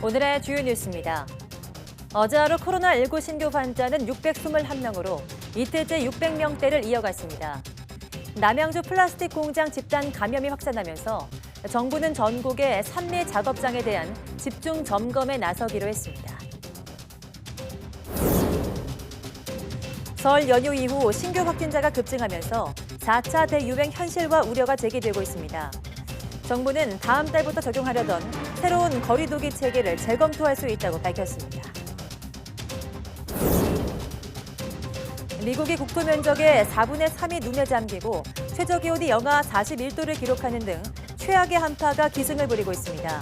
오늘의 주요 뉴스입니다. 어제 하루 코로나19 신규 환자는 621명으로 이틀째 600명대를 이어갔습니다. 남양주 플라스틱 공장 집단 감염이 확산하면서 정부는 전국의 산미 작업장에 대한 집중 점검에 나서기로 했습니다. 설 연휴 이후 신규 확진자가 급증하면서 4차 대유행 현실화 우려가 제기되고 있습니다. 정부는 다음 달부터 적용하려던 새로운 거리 두기 체계를 재검토할 수 있다고 밝혔습니다. 미국이 국토 면적의 4분의 3이 눈에 잠기고 최저기온이 영하 41도를 기록하는 등 최악의 한파가 기승을 부리고 있습니다.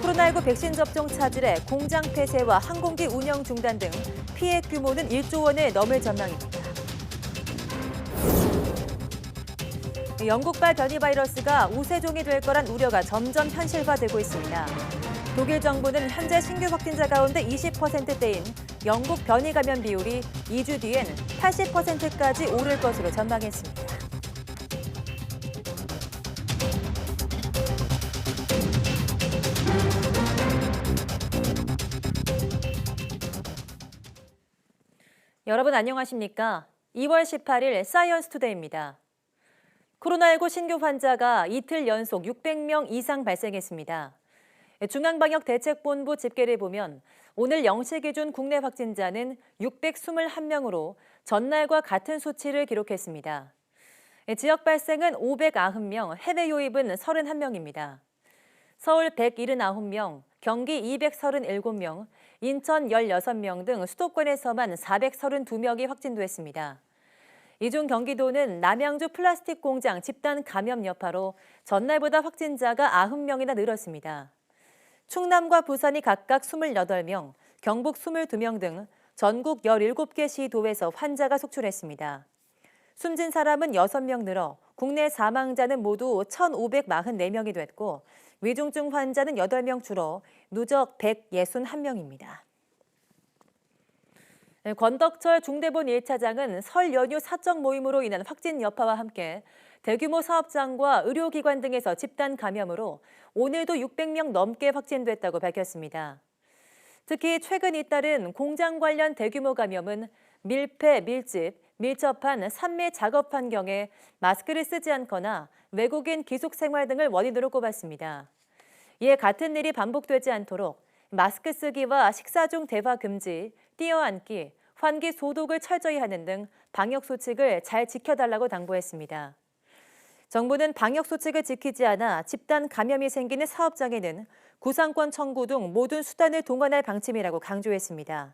코로나19 백신 접종 차질에 공장 폐쇄와 항공기 운영 중단 등 피해 규모는 1조 원을 넘을 전망입니다. 영국발 변이 바이러스가 우세종이 될 거란 우려가 점점 현실화되고 있습니다. 독일 정부는 현재 신규 확진자 가운데 20%대인 영국 변이 감염 비율이 2주 뒤엔 80%까지 오를 것으로 전망했습니다. 여러분 안녕하십니까? 2월 18일 사이언스 투데이입니다. 코로나19 신규 환자가 이틀 연속 600명 이상 발생했습니다. 중앙방역대책본부 집계를 보면 오늘 0시 기준 국내 확진자는 621명으로 전날과 같은 수치를 기록했습니다. 지역 발생은 590명, 해외 유입은 31명입니다. 서울 179명, 경기 237명, 인천 16명 등 수도권에서만 432명이 확진됐습니다. 이 중 경기도는 남양주 플라스틱 공장 집단 감염 여파로 전날보다 확진자가 90명이나 늘었습니다. 충남과 부산이 각각 28명, 경북 22명 등 전국 17개 시도에서 환자가 속출했습니다. 숨진 사람은 6명 늘어 국내 사망자는 모두 1,544명이 됐고 위중증 환자는 8명 줄어 누적 161명입니다. 권덕철 중대본 1차장은 설 연휴 사적 모임으로 인한 확진 여파와 함께 대규모 사업장과 의료기관 등에서 집단 감염으로 오늘도 600명 넘게 확진됐다고 밝혔습니다. 특히 최근 잇따른 공장 관련 대규모 감염은 밀폐, 밀집, 밀접한 산미 작업 환경에 마스크를 쓰지 않거나 외국인 기숙 생활 등을 원인으로 꼽았습니다. 이에 같은 일이 반복되지 않도록 마스크 쓰기와 식사 중 대화 금지, 뛰어앉기, 환기 소독을 철저히 하는 등 방역 수칙을 잘 지켜달라고 당부했습니다. 정부는 방역 수칙을 지키지 않아 집단 감염이 생기는 사업장에는 구상권 청구 등 모든 수단을 동원할 방침이라고 강조했습니다.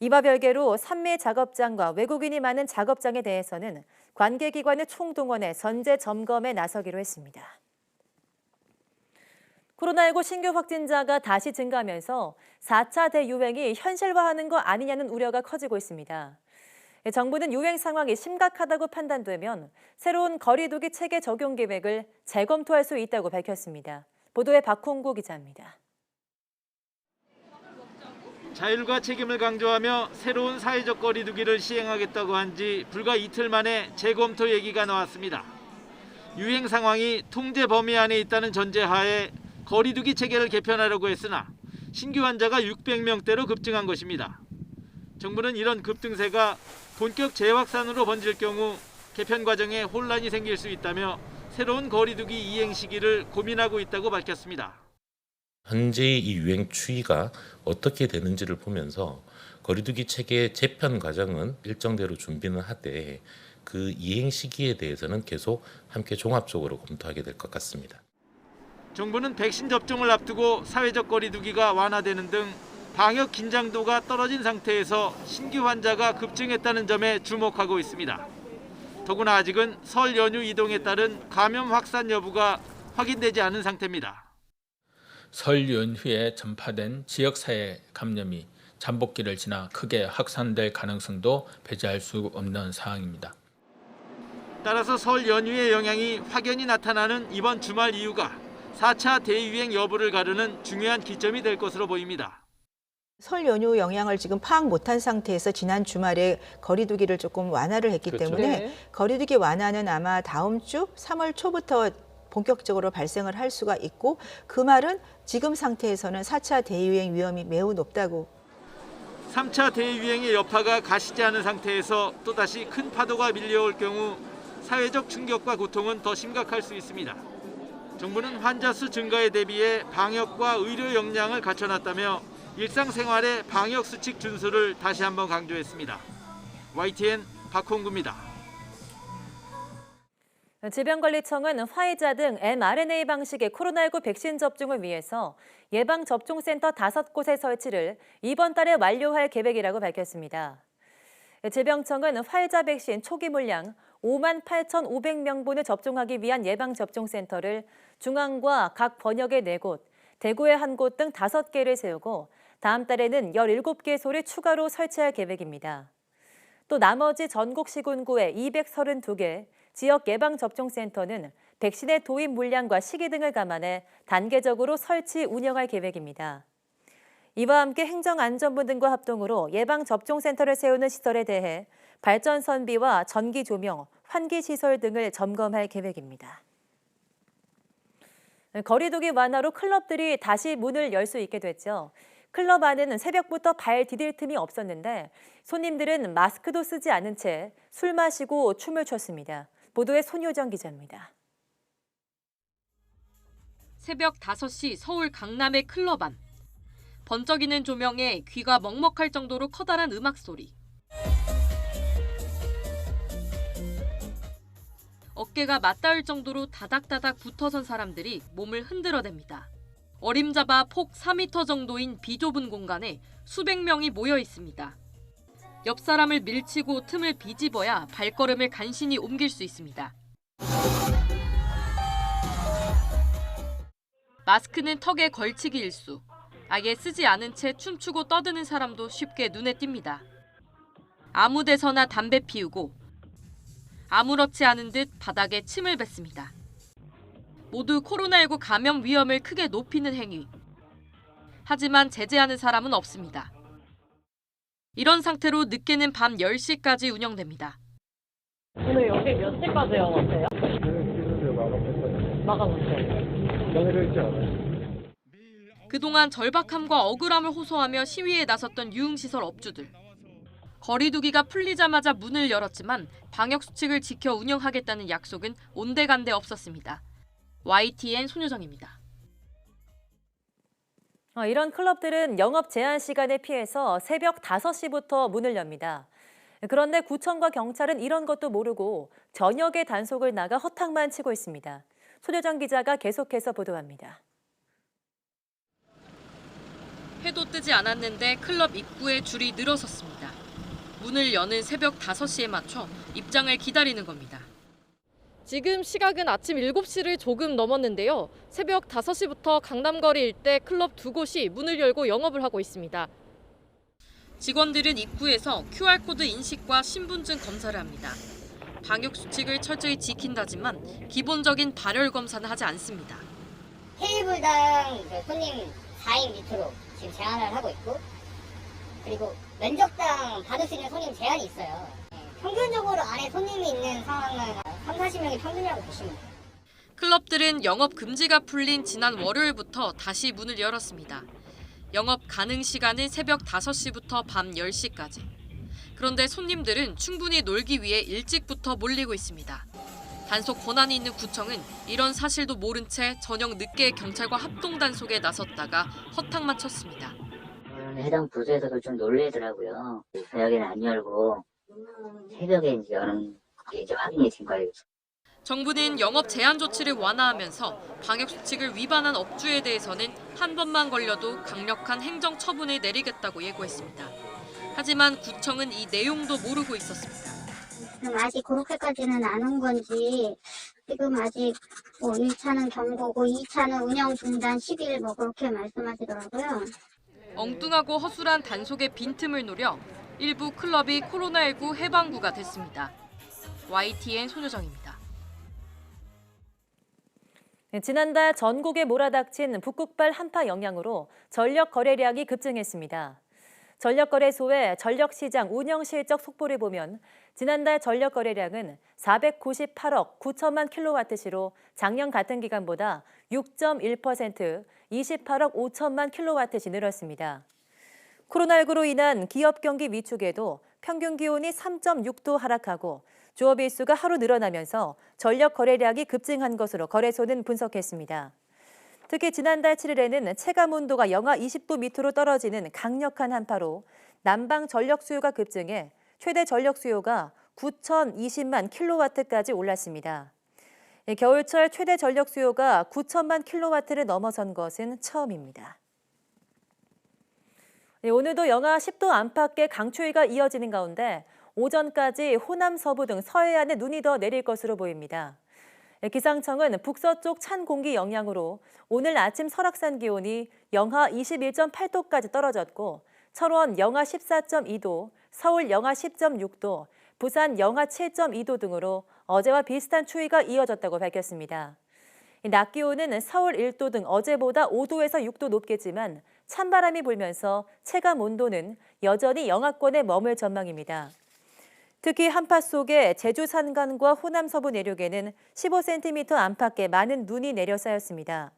이와 별개로 산미 작업장과 외국인이 많은 작업장에 대해서는 관계기관을 총동원해 선제 점검에 나서기로 했습니다. 코로나19 신규 확진자가 다시 증가하면서 4차 대유행이 현실화하는 거 아니냐는 우려가 커지고 있습니다. 정부는 유행 상황이 심각하다고 판단되면 새로운 거리 두기 체계 적용 계획을 재검토할 수 있다고 밝혔습니다. 보도에 박홍구 기자입니다. 자율과 책임을 강조하며 새로운 사회적 거리 두기를 시행하겠다고 한 지 불과 이틀 만에 재검토 얘기가 나왔습니다. 유행 상황이 통제 범위 안에 있다는 전제하에 거리 두기 체계를 개편하려고 했으나 신규 환자가 600명대로 급증한 것입니다. 정부는 이런 급등세가 본격 재확산으로 번질 경우 개편 과정에 혼란이 생길 수 있다며 새로운 거리 두기 이행 시기를 고민하고 있다고 밝혔습니다. 현재의 이 유행 추이가 어떻게 되는지를 보면서 거리두기 체계 재편 과정은 일정대로 준비는 하되 그 이행 시기에 대해서는 계속 함께 종합적으로 검토하게 될 것 같습니다. 정부는 백신 접종을 앞두고 사회적 거리 두기가 완화되는 등 방역 긴장도가 떨어진 상태에서 신규 환자가 급증했다는 점에 주목하고 있습니다. 더구나 아직은 설 연휴 이동에 따른 감염 확산 여부가 확인되지 않은 상태입니다. 설 연휴에 전파된 지역사회 감염이 잠복기를 지나 크게 확산될 가능성도 배제할 수 없는 상황입니다. 따라서 설 연휴의 영향이 확연히 나타나는 이번 주말 이후가 4차 대유행 여부를 가르는 중요한 기점이 될 것으로 보입니다. 설 연휴 영향을 지금 파악 못한 상태에서 지난 주말에 거리두기를 조금 완화를 했기 그렇죠. 때문에 네. 거리두기 완화는 아마 다음 주 3월 초부터 본격적으로 발생을 할 수가 있고 그 말은 지금 상태에서는 4차 대유행 위험이 매우 높다고 3차 대유행의 여파가 가시지 않은 상태에서 또다시 큰 파도가 밀려올 경우 사회적 충격과 고통은 더 심각할 수 있습니다. 정부는 환자 수 증가에 대비해 방역과 의료 역량을 갖춰놨다며 일상생활의 방역 수칙 준수를 다시 한번 강조했습니다. YTN 박홍구입니다. 질병관리청은 화이자 등 mRNA 방식의 코로나19 백신 접종을 위해서 예방접종센터 5곳의 설치를 이번 달에 완료할 계획이라고 밝혔습니다. 질병청은 화이자 백신 초기 물량 58,500명분을 접종하기 위한 예방접종센터를 중앙과 각 번역의 4곳, 대구에 1곳 등 5개를 세우고 다음 달에는 17개소를 추가로 설치할 계획입니다. 또 나머지 전국 시군구의 232개, 지역 예방접종센터는 백신의 도입 물량과 시기 등을 감안해 단계적으로 설치 운영할 계획입니다. 이와 함께 행정안전부 등과 합동으로 예방접종센터를 세우는 시설에 대해 발전 선비와 전기 조명, 환기시설 등을 점검할 계획입니다. 거리두기 완화로 클럽들이 다시 문을 열 수 있게 됐죠. 클럽 안에는 새벽부터 발 디딜 틈이 없었는데 손님들은 마스크도 쓰지 않은 채 술 마시고 춤을 췄습니다. 보도에 손효정 기자입니다. 새벽 5시 서울 강남의 클럽 안. 번쩍이는 조명에 귀가 먹먹할 정도로 커다란 음악 소리. 어깨가 맞닿을 정도로 다닥다닥 붙어선 사람들이 몸을 흔들어댑니다. 어림잡아 폭 4m 정도인 비좁은 공간에 수백 명이 모여 있습니다. 옆 사람을 밀치고 틈을 비집어야 발걸음을 간신히 옮길 수 있습니다. 마스크는 턱에 걸치기 일수. 아예 쓰지 않은 채 춤추고 떠드는 사람도 쉽게 눈에 띕니다. 아무 데서나 담배 피우고 아무렇지 않은 듯 바닥에 침을 뱉습니다. 모두 코로나19 감염 위험을 크게 높이는 행위. 하지만 제재하는 사람은 없습니다. 이런 상태로 늦게는 밤 10시까지 운영됩니다. 오늘 여기 몇 시까지 영업해요? 마감했어요. 그동안 절박함과 억울함을 호소하며 시위에 나섰던 유흥시설 업주들. 거리두기가 풀리자마자 문을 열었지만 방역 수칙을 지켜 운영하겠다는 약속은 온데간데 없었습니다. YTN 손효정입니다. 이런 클럽들은 영업 제한 시간에 피해서 새벽 5시부터 문을 엽니다. 그런데 구청과 경찰은 이런 것도 모르고 저녁에 단속을 나가 허탕만 치고 있습니다. 손효정 기자가 계속해서 보도합니다. 해도 뜨지 않았는데 클럽 입구에 줄이 늘어섰습니다. 문을 여는 새벽 5시에 맞춰 입장을 기다리는 겁니다. 지금 시각은 아침 7시를 조금 넘었는데요. 새벽 5시부터 강남거리 일대 클럽 2곳이 문을 열고 영업을 하고 있습니다. 직원들은 입구에서 QR코드 인식과 신분증 검사를 합니다. 방역 수칙을 철저히 지킨다지만 기본적인 발열 검사는 하지 않습니다. 테이블당 손님 4인 밑으로 지금 제한을 하고 있고, 그리고 면적당 받을 수 있는 손님 제한이 있어요. 평균적으로 안에 손님이 있는 상황은 30-40명이 평균이라고 보시면 돼요. 클럽들은 영업 금지가 풀린 지난 월요일부터 다시 문을 열었습니다. 영업 가능 시간은 새벽 5시부터 밤 10시까지. 그런데 손님들은 충분히 놀기 위해 일찍부터 몰리고 있습니다. 단속 권한이 있는 구청은 이런 사실도 모른 채 저녁 늦게 경찰과 합동 단속에 나섰다가 허탕만 쳤습니다. 해당 부서에서도 좀 놀래더라고요. 저녁에는 안 열고 새벽에 이제 여는 게 이제 확인이 된 거예요. 정부는 영업 제한 조치를 완화하면서 방역 수칙을 위반한 업주에 대해서는 한 번만 걸려도 강력한 행정 처분을 내리겠다고 예고했습니다. 하지만 구청은 이 내용도 모르고 있었습니다. 지금 아직 그렇게까지는 안 온 건지, 지금 아직 1차는 경고고 2차는 운영 중단 10일 그렇게 말씀하시더라고요. 엉뚱하고 허술한 단속의 빈틈을 노려 일부 클럽이 코로나19 해방구가 됐습니다. YTN 손효정입니다. 지난달 전국에 몰아닥친 북극발 한파 영향으로 전력 거래량이 급증했습니다. 전력거래소의 전력시장 운영실적 속보를 보면 지난달 전력거래량은 498억 9천만 킬로와트시로 작년 같은 기간보다 6.1%, 28억 5천만 킬로와트시 늘었습니다. 코로나19로 인한 기업 경기 위축에도 평균 기온이 3.6도 하락하고 조업 일수가 하루 늘어나면서 전력 거래량이 급증한 것으로 거래소는 분석했습니다. 특히 지난달 7일에는 체감 온도가 영하 20도 밑으로 떨어지는 강력한 한파로 난방 전력 수요가 급증해 최대 전력 수요가 9,020만 킬로와트까지 올랐습니다. 겨울철 최대 전력 수요가 9천만 킬로와트를 넘어선 것은 처음입니다. 오늘도 영하 10도 안팎의 강추위가 이어지는 가운데 오전까지 호남, 서부 등 서해안에 눈이 더 내릴 것으로 보입니다. 기상청은 북서쪽 찬 공기 영향으로 오늘 아침 설악산 기온이 영하 21.8도까지 떨어졌고 철원 영하 14.2도, 서울 영하 10.6도, 부산 영하 7.2도 등으로 어제와 비슷한 추위가 이어졌다고 밝혔습니다. 낮 기온은 서울 1도 등 어제보다 5도에서 6도 높겠지만 찬바람이 불면서 체감 온도는 여전히 영하권에 머물 전망입니다. 특히 한파 속에 제주 산간과 호남 서부 내륙에는 15cm 안팎의 많은 눈이 내려 쌓였습니다.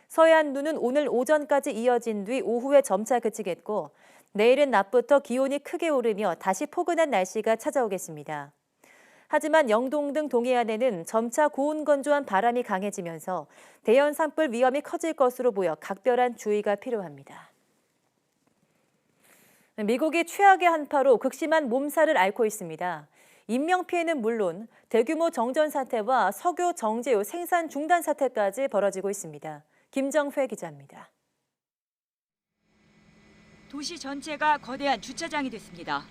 서해안 눈은 오늘 오전까지 이어진 뒤 오후에 점차 그치겠고 내일은 낮부터 기온이 크게 오르며 다시 포근한 날씨가 찾아오겠습니다. 하지만 영동 등 동해안에는 점차 고온 건조한 바람이 강해지면서 대연 산불 위험이 커질 것으로 보여 각별한 주의가 필요합니다. 미국이 최악의 한파로 극심한 몸살을 앓고 있습니다. 인명피해는 물론 대규모 정전 사태와 석유 정제유 생산 중단 사태까지 벌어지고 있습니다. 김정회 기자입니다. 도시 전체가 거대한 주차장이 됐습니다.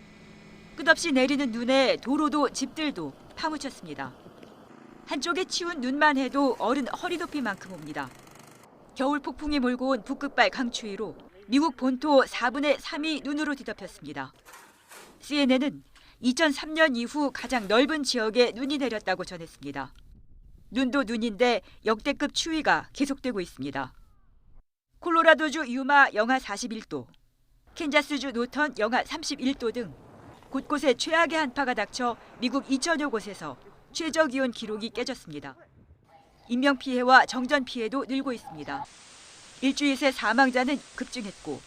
끝없이 내리는 눈에 도로도 집들도 파묻혔습니다. 한쪽에 치운 눈만 해도 어른 허리 높이만큼 옵니다. 겨울 폭풍이 몰고 온 북극발 강추위로 미국 본토 4분의 3이 눈으로 뒤덮였습니다. CNN은 2003년 이후 가장 넓은 지역에 눈이 내렸다고 전했습니다. 눈도 눈인데 역대급 추위가 계속되고 있습니다. 콜로라도주 유마 영하 41도, 캔자스주 노턴 영하 31도 등 곳곳에 최악의 한파가 닥쳐 미국 2천여 곳에서 최저 기온 기록이 깨졌습니다. 인명피해와 정전 피해도 늘고 있습니다. 일주일 새 사망자는 급증했고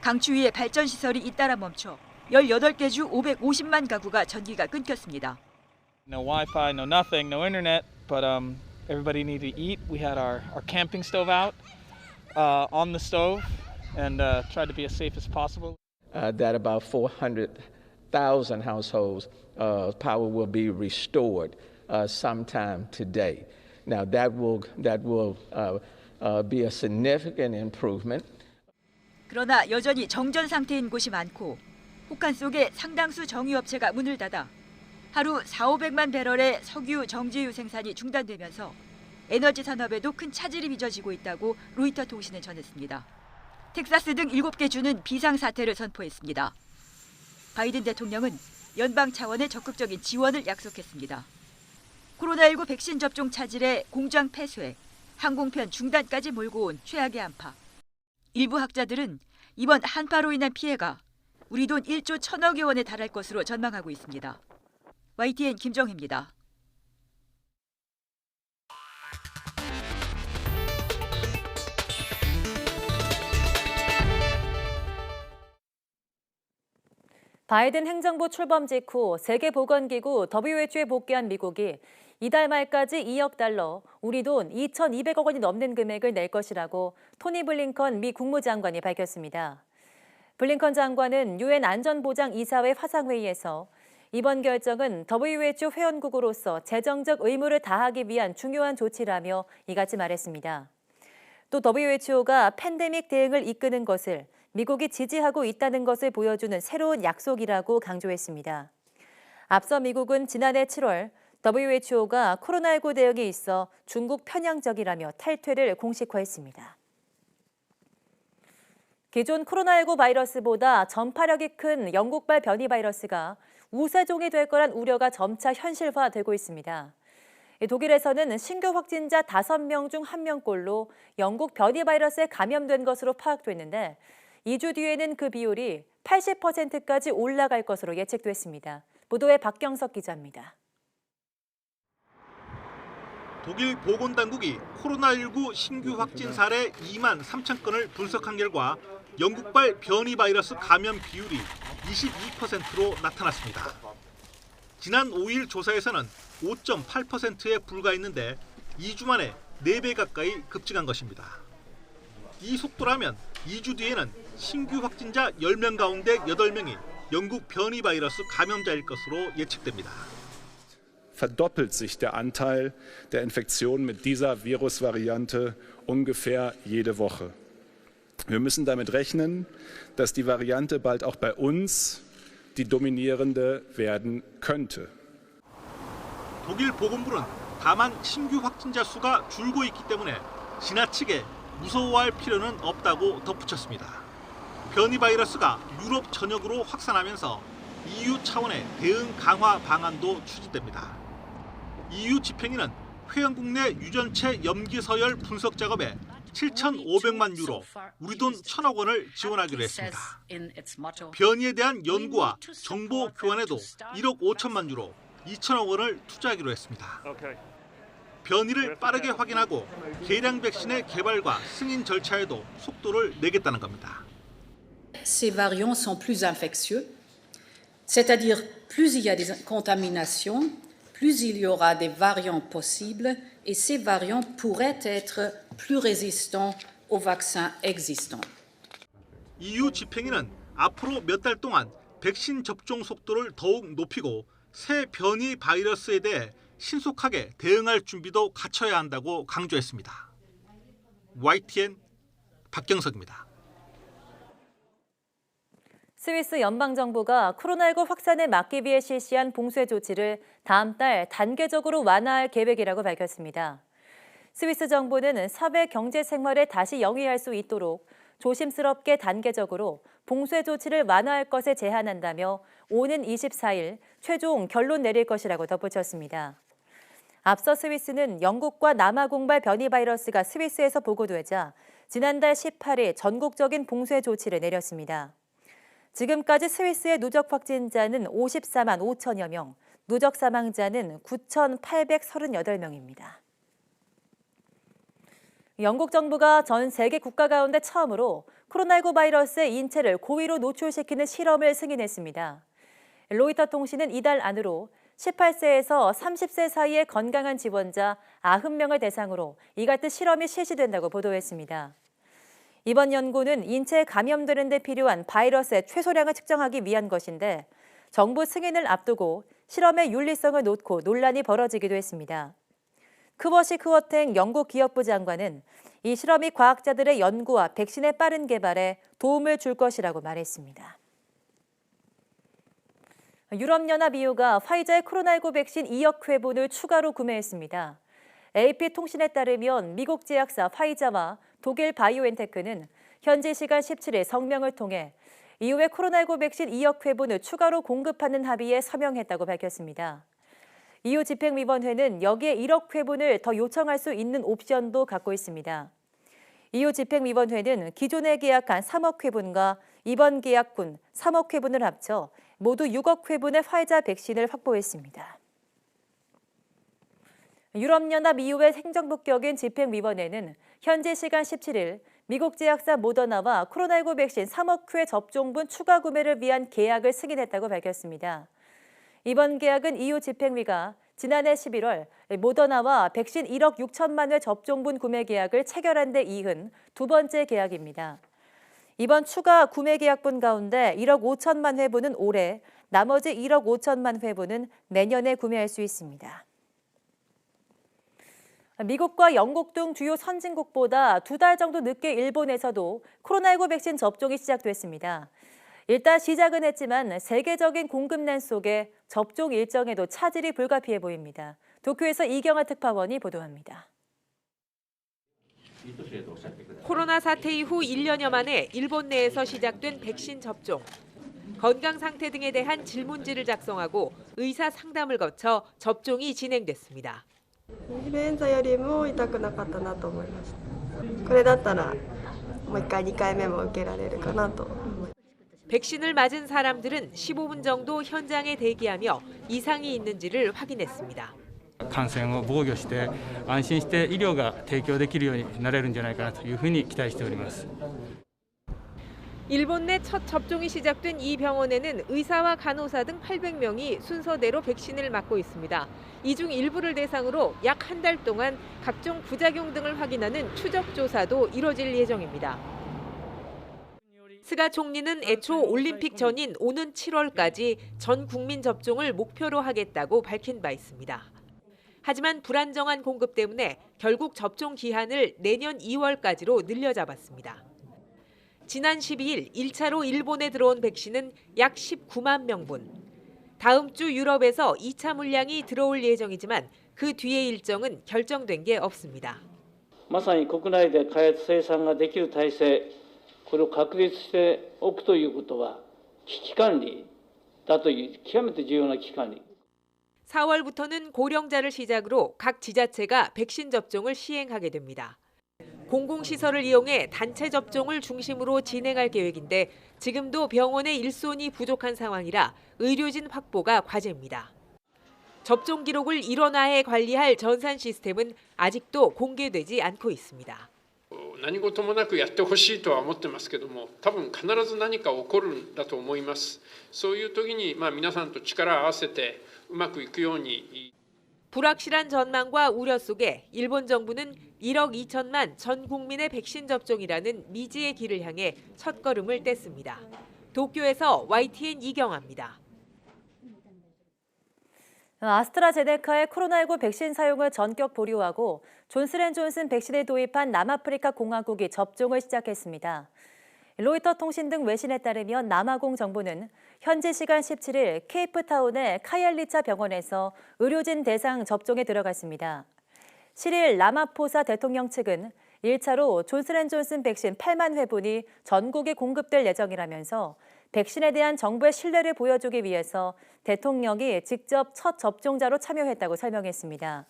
강추위에 발전시설이 잇따라 멈춰 18개 주 550만 가구가 전기가 끊겼습니다. No Wi-Fi, no nothing, no internet, but everybody needed to eat. We had our camping stove out on the stove and tried to be as safe as possible. That about 400,000 households power will be restored sometime today. Now that will be a significant improvement. 그러나 여전히 정전 상태인 곳이 많고 혹한 속에 상당수 정유업체가 문을 닫아 하루 4,500만 배럴의 석유 정제유 생산이 중단되면서 에너지 산업에도 큰 차질이 빚어지고 있다고 로이터 통신은 전했습니다. 텍사스 등 7개 주는 비상사태를 선포했습니다. 바이든 대통령은 연방 차원의 적극적인 지원을 약속했습니다. 코로나19 백신 접종 차질에 공장 폐쇄, 항공편 중단까지 몰고 온 최악의 한파. 일부 학자들은 이번 한파로 인한 피해가 우리 돈 1조 1,000억여 원에 달할 것으로 전망하고 있습니다. YTN 김정혜입니다. 바이든 행정부 출범 직후 세계보건기구 WHO에 복귀한 미국이 이달 말까지 2억 달러, 우리 돈 2,200억 원이 넘는 금액을 낼 것이라고 토니 블링컨 미 국무장관이 밝혔습니다. 블링컨 장관은 유엔 안전보장이사회 화상회의에서 이번 결정은 WHO 회원국으로서 재정적 의무를 다하기 위한 중요한 조치라며 이같이 말했습니다. 또 WHO가 팬데믹 대응을 이끄는 것을 미국이 지지하고 있다는 것을 보여주는 새로운 약속이라고 강조했습니다. 앞서 미국은 지난해 7월 WHO가 코로나19 대응에 있어 중국 편향적이라며 탈퇴를 공식화했습니다. 기존 코로나19 바이러스보다 전파력이 큰 영국발 변이 바이러스가 우세종이 될 거란 우려가 점차 현실화되고 있습니다. 독일에서는 신규 확진자 5명 중 1명꼴로 영국 변이 바이러스에 감염된 것으로 파악됐는데 2주 뒤에는 그 비율이 80%까지 올라갈 것으로 예측됐습니다. 보도에 박경석 기자입니다. 독일 보건당국이 코로나19 신규 확진 사례 2만 3천 건을 분석한 결과 영국발 변이 바이러스 감염 비율이 22%로 나타났습니다. 지난 5일 조사에서는 5.8%에 불과했는데 2주 만에 4배 가까이 급증한 것입니다. 이 속도라면 2주 뒤에는 신규 확진자 10명 가운데 8명이 영국 변이 바이러스 감염자일 것으로 예측됩니다. Verdoppelt sich der Anteil der Infektionen mit dieser Virusvariante ungefähr jede Woche. Wir müssen damit rechnen, dass die Variante bald auch bei uns die dominierende werden könnte. 독일 보건부는 다만 신규 확진자 수가 줄고 있기 때문에 지나치게 무서워할 필요는 없다고 덧붙였습니다. 변이 바이러스가 유럽 전역으로 확산하면서 EU 차원의 대응 강화 방안도 추진됩니다. EU 집행위는 회원국 내 유전체 염기 서열 분석 작업에 7,500만 유로, 우리 돈 1,000억 원을 지원하기로 했습니다. 변이에 대한 연구와 정보 교환에도 1억 5천만 유로, 2천억 원을 투자하기로 했습니다. 변이를 빠르게 확인하고 계량 백신의 개발과 승인 절차에도 속도를 내겠다는 겁니다. Ces variants sont plus infectieux, c'est-à-dire plus il y a des contaminations, plus il y aura des variants possibles et ces variants pourraient être plus résistants aux vaccins existants. EU 집행위는 앞으로 몇 달 동안 백신 접종 속도를 더욱 높이고 새 변이 바이러스에 대해 신속하게 대응할 준비도 갖춰야 한다고 강조했습니다. YTN 박경석입니다. 스위스 연방정부가 코로나19 확산을 막기 위해 실시한 봉쇄 조치를 다음 달 단계적으로 완화할 계획이라고 밝혔습니다. 스위스 정부는 사회 경제 생활에 다시 영위할 수 있도록 조심스럽게 단계적으로 봉쇄 조치를 완화할 것에 제한한다며 오는 24일 최종 결론 내릴 것이라고 덧붙였습니다. 앞서 스위스는 영국과 남아공발 변이 바이러스가 스위스에서 보고되자 지난달 18일 전국적인 봉쇄 조치를 내렸습니다. 지금까지 스위스의 누적 확진자는 54만 5천여 명, 누적 사망자는 9,838명입니다. 영국 정부가 전 세계 국가 가운데 처음으로 코로나19 바이러스의 인체를 고의로 노출시키는 실험을 승인했습니다. 로이터 통신은 이달 안으로 18세에서 30세 사이의 건강한 지원자 90명을 대상으로 이 같은 실험이 실시된다고 보도했습니다. 이번 연구는 인체에 감염되는 데 필요한 바이러스의 최소량을 측정하기 위한 것인데 정부 승인을 앞두고 실험의 윤리성을 놓고 논란이 벌어지기도 했습니다. 크워시 크워탱 영국 기업부 장관은 이 실험이 과학자들의 연구와 백신의 빠른 개발에 도움을 줄 것이라고 말했습니다. 유럽연합 EU가 화이자의 코로나19 백신 2억 회분을 추가로 구매했습니다. AP통신에 따르면 미국 제약사 화이자와 독일 바이오엔테크는 현지 시간 17일 성명을 통해 이후에 코로나19 백신 2억 회분을 추가로 공급하는 합의에 서명했다고 밝혔습니다. EU 집행위원회는 여기에 1억 회분을 더 요청할 수 있는 옵션도 갖고 있습니다. EU 집행위원회는 기존에 계약한 3억 회분과 이번 계약분 3억 회분을 합쳐 모두 6억 회분의 화이자 백신을 확보했습니다. 유럽연합 EU의 행정부격인 집행위원회는 현지 시간 17일 미국 제약사 모더나와 코로나19 백신 3억 회 접종분 추가 구매를 위한 계약을 승인했다고 밝혔습니다. 이번 계약은 EU 집행위가 지난해 11월 모더나와 백신 1억 6천만 회 접종분 구매 계약을 체결한 데 이은 두 번째 계약입니다. 이번 추가 구매 계약분 가운데 1억 5천만 회분은 올해, 나머지 1억 5천만 회분은 내년에 구매할 수 있습니다. 미국과 영국 등 주요 선진국보다 2달 정도 늦게 일본에서도 코로나19 백신 접종이 시작됐습니다. 일단 시작은 했지만 세계적인 공급난 속에 접종 일정에도 차질이 불가피해 보입니다. 도쿄에서 이경아 특파원이 보도합니다. 코로나 사태 이후 1년여 만에 일본 내에서 시작된 백신 접종. 건강 상태 등에 대한 질문지를 작성하고 의사 상담을 거쳐 접종이 진행됐습니다. インフルエンザよりも痛くなかったなと思いました。これだったらもう1回2回目も受けられるかなと。 백신을 맞은 사람들은 15분 정도 현장에 대기하며 이상이 있는지를 확인했습니다. 感染を防御して安心して医療が提供できるようになれるんじゃないかなというふうに期待しております。 일본 내 첫 접종이 시작된 이 병원에는 의사와 간호사 등 800명이 순서대로 백신을 맞고 있습니다. 이 중 일부를 대상으로 약 한 달 동안 각종 부작용 등을 확인하는 추적 조사도 이뤄질 예정입니다. 스가 총리는 애초 올림픽 전인 오는 7월까지 전 국민 접종을 목표로 하겠다고 밝힌 바 있습니다. 하지만 불안정한 공급 때문에 결국 접종 기한을 내년 2월까지로 늘려잡았습니다. 지난 12일 1차로 일본에 들어온 백신은 약 19만 명분. 다음 주 유럽에서 2차 물량이 들어올 예정이지만 그 뒤의 일정은 결정된 게 없습니다. まさに国内で開発生産ができる体制、これを確立しておくということは危機管理だという極めて重要な危機管理。 4월부터는 고령자를 시작으로 각 지자체가 백신 접종을 시행하게 됩니다. 공공시설을 이용해 단체 접종을 중심으로 진행할 계획인데 지금도 병원의 일손이 부족한 상황이라 의료진 확보가 과제입니다. 접종 기록을 일원화해 관리할 전산 시스템은 아직도 공개되지 않고 있습니다. 何事もなくやってほしいとは思ってますけども、多分必ず何か起こるんだと思います。そういう時に皆さんと力を合わせてうまくいくように。 불확실한 전망과 우려 속에 일본 정부는 1억 2천만 전 국민의 백신 접종이라는 미지의 길을 향해 첫걸음을 뗐습니다. 도쿄에서 YTN 이경아입니다. 아스트라제네카의 코로나19 백신 사용을 전격 보류하고 존슨앤존슨 백신을 도입한 남아프리카 공화국이 접종을 시작했습니다. 로이터 통신 등 외신에 따르면 남아공 정부는 현지 시간 17일 케이프타운의 카얄리차 병원에서 의료진 대상 접종에 들어갔습니다. 7일 라마포사 대통령 측은 1차로 존슨앤존슨 백신 8만 회분이 전국에 공급될 예정이라면서 백신에 대한 정부의 신뢰를 보여주기 위해서 대통령이 직접 첫 접종자로 참여했다고 설명했습니다.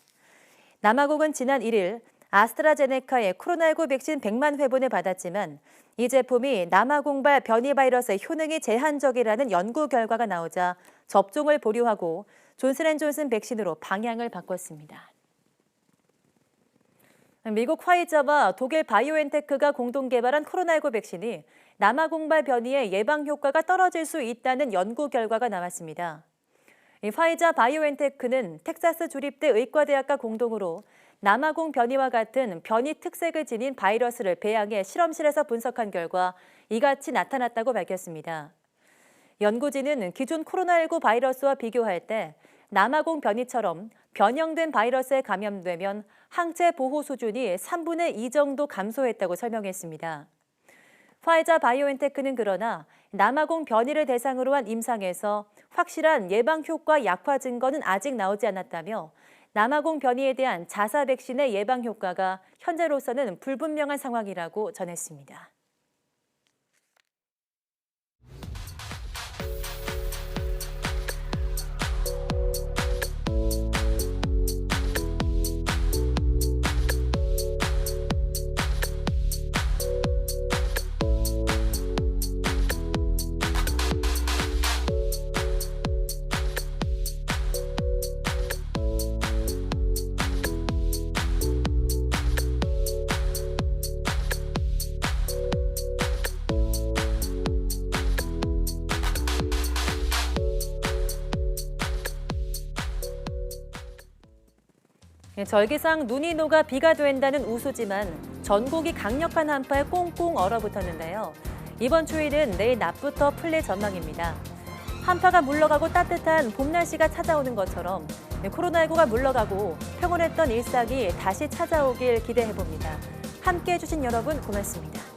남아공은 지난 1일 아스트라제네카의 코로나19 백신 100만 회분을 받았지만 이 제품이 남아공발 변이 바이러스의 효능이 제한적이라는 연구 결과가 나오자 접종을 보류하고 존슨앤존슨 백신으로 방향을 바꿨습니다. 미국 화이자와 독일 바이오엔테크가 공동 개발한 코로나19 백신이 남아공발 변이의 예방 효과가 떨어질 수 있다는 연구 결과가 나왔습니다. 화이자 바이오엔테크는 텍사스 주립대 의과대학과 공동으로 남아공 변이와 같은 변이 특색을 지닌 바이러스를 배양해 실험실에서 분석한 결과 이같이 나타났다고 밝혔습니다. 연구진은 기존 코로나19 바이러스와 비교할 때 남아공 변이처럼 변형된 바이러스에 감염되면 항체 보호 수준이 3분의 2 정도 감소했다고 설명했습니다. 화이자 바이오엔테크는 그러나 남아공 변이를 대상으로 한 임상에서 확실한 예방 효과 약화 증거는 아직 나오지 않았다며 남아공 변이에 대한 자사 백신의 예방 효과가 현재로서는 불분명한 상황이라고 전했습니다. 절기상 눈이 녹아 비가 된다는 우수지만 전국이 강력한 한파에 꽁꽁 얼어붙었는데요. 이번 추위는 내일 낮부터 풀릴 전망입니다. 한파가 물러가고 따뜻한 봄 날씨가 찾아오는 것처럼 코로나19가 물러가고 평온했던 일상이 다시 찾아오길 기대해봅니다. 함께해 주신 여러분 고맙습니다.